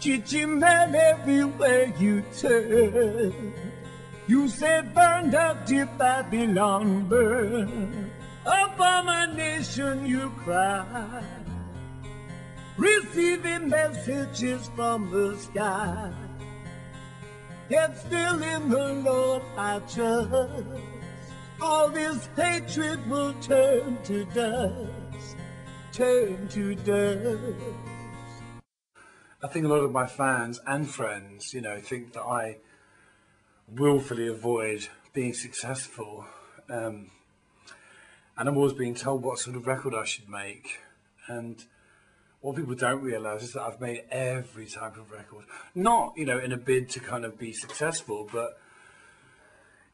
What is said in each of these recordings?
Chichi man everywhere you turn. You say burn up to Babylon, burn. Abomination you cry. Receiving messages from the sky. Yet still in the Lord I trust. All this hatred will turn to dust. Turn to dust. I think a lot of my fans and friends, you know, think that I willfully avoid being successful. And I'm always being told what sort of record I should make. And what people don't realise is that I've made every type of record. Not, you know, in a bid to kind of be successful, but,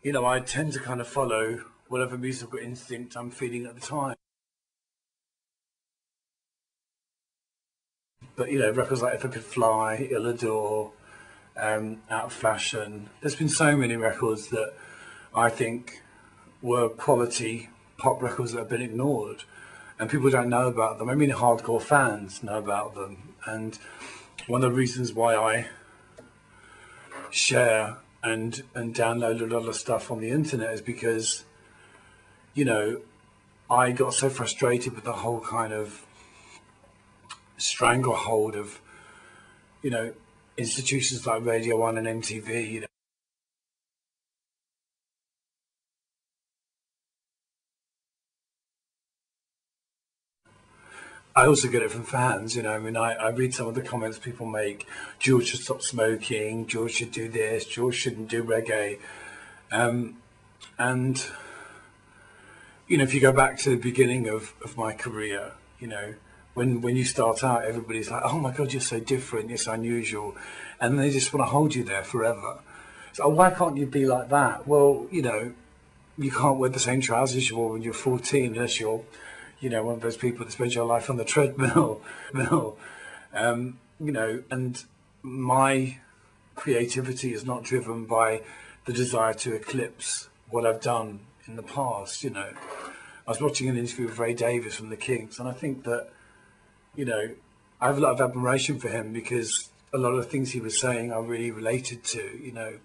you know, I tend to kind of follow whatever musical instinct I'm feeling at the time. But, you know, records like If I Could Fly, Illador, Out of Fashion. There's been so many records that I think were quality pop records that have been ignored. And people don't know about them. I mean, hardcore fans know about them. And one of the reasons why I share and download a lot of stuff on the internet is because, you know, I got so frustrated with the whole kind of stranglehold of, you know, institutions like Radio 1 and MTV, you know. I also get it from fans, you know. I mean, I read some of the comments people make. George should stop smoking. George should do this. George shouldn't do reggae. And, you know, if you go back to the beginning of my career, you know, when you start out, everybody's like, oh my God, you're so different, you're so unusual. And they just want to hold you there forever. So why can't you be like that? Well, you know, you can't wear the same trousers you wore when you're 14 unless you're, you know, one of those people that spends your life on the treadmill. You know, and my creativity is not driven by the desire to eclipse what I've done in the past, you know. I was watching an interview with Ray Davies from the Kinks, and I think that, you know, I have a lot of admiration for him because a lot of the things he was saying I really related to, you know.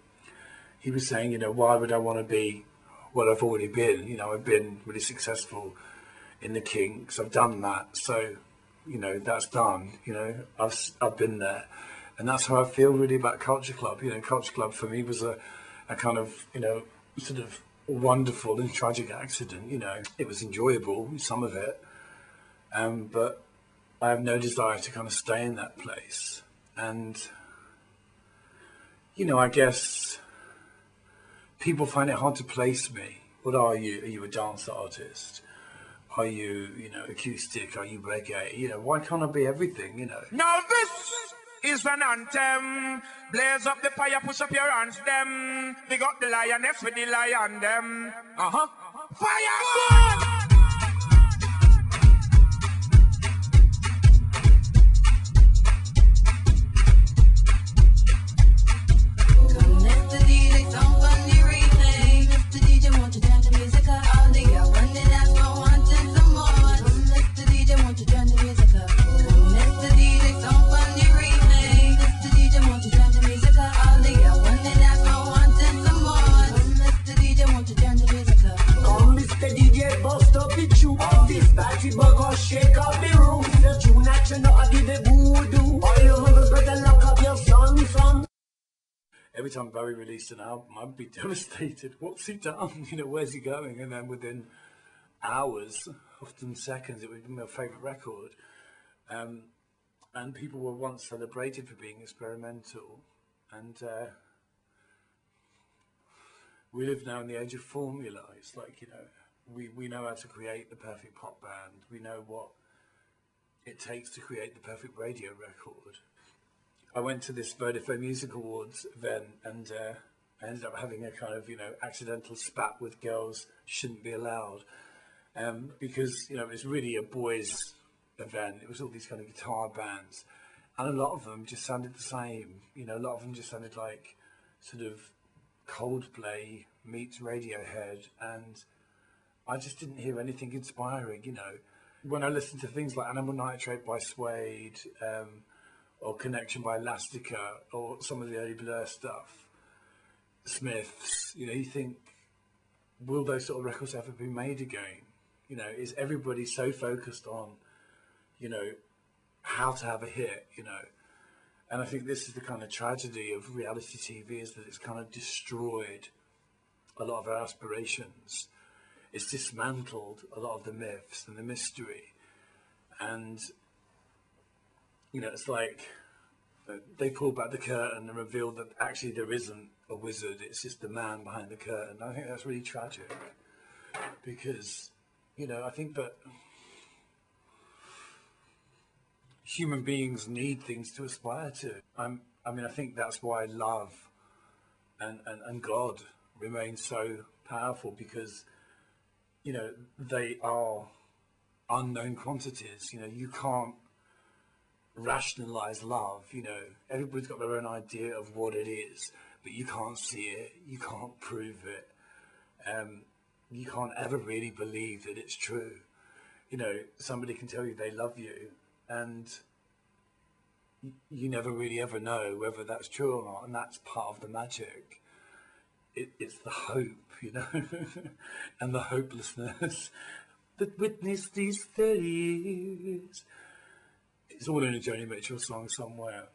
He was saying, you know, why would I want to be what I've already been? You know, I've been really successful in the Kinks. I've done that. So, you know, that's done. You know, I've been there. And that's how I feel really about Culture Club. You know, Culture Club for me was a kind of, you know, sort of wonderful and tragic accident. You know, it was enjoyable, some of it. But I have no desire to kind of stay in that place. And, you know, I guess people find it hard to place me. What are you? Are you a dance artist? Are you, you know, acoustic? Are you reggae? You know, why can't I be everything, you know? Now this is an anthem. Blaze up the fire, push up your hands, them. Big up the lioness with the lion, them. Fire! Every time Bowie released an album, I'd be devastated. What's he done? You know, where's he going? And then within hours, often seconds, it would be my favourite record. And people were once celebrated for being experimental. And we live now in the age of formula. It's like, you know, we know how to create the perfect pop band. We know what it takes to create the perfect radio record. I went to this Vodafone Music Awards event and I ended up having a kind of, you know, accidental spat with girls shouldn't be allowed because, you know, it was really a boys event. It was all these kind of guitar bands and a lot of them just sounded the same. You know, a lot of them just sounded like sort of Coldplay meets Radiohead, and I just didn't hear anything inspiring, you know. When I listened to things like Animal Nitrate by Suede, or Connection by Elastica, or some of the early Blur stuff, Smiths. You know, you think, will those sort of records ever be made again? You know, is everybody so focused on, you know, how to have a hit, you know? And I think this is the kind of tragedy of reality TV, is that it's kind of destroyed a lot of our aspirations. It's dismantled a lot of the myths and the mystery. And, you know, it's like they pulled back the curtain and revealed that actually there isn't a wizard, it's just the man behind the curtain. I think that's really tragic, because, you know, I think that human beings need things to aspire to. I mean, I think that's why love and God remain so powerful, because, you know, they are unknown quantities. You know, you can't rationalize love. You know, everybody's got their own idea of what it is, but you can't see it, you can't prove it, you can't ever really believe that it's true. You know, somebody can tell you they love you, and you never really ever know whether that's true or not, and that's part of the magic. It's the hope, you know, and the hopelessness that witnessed these 30 years. It's all in a Joni Mitchell song somewhere.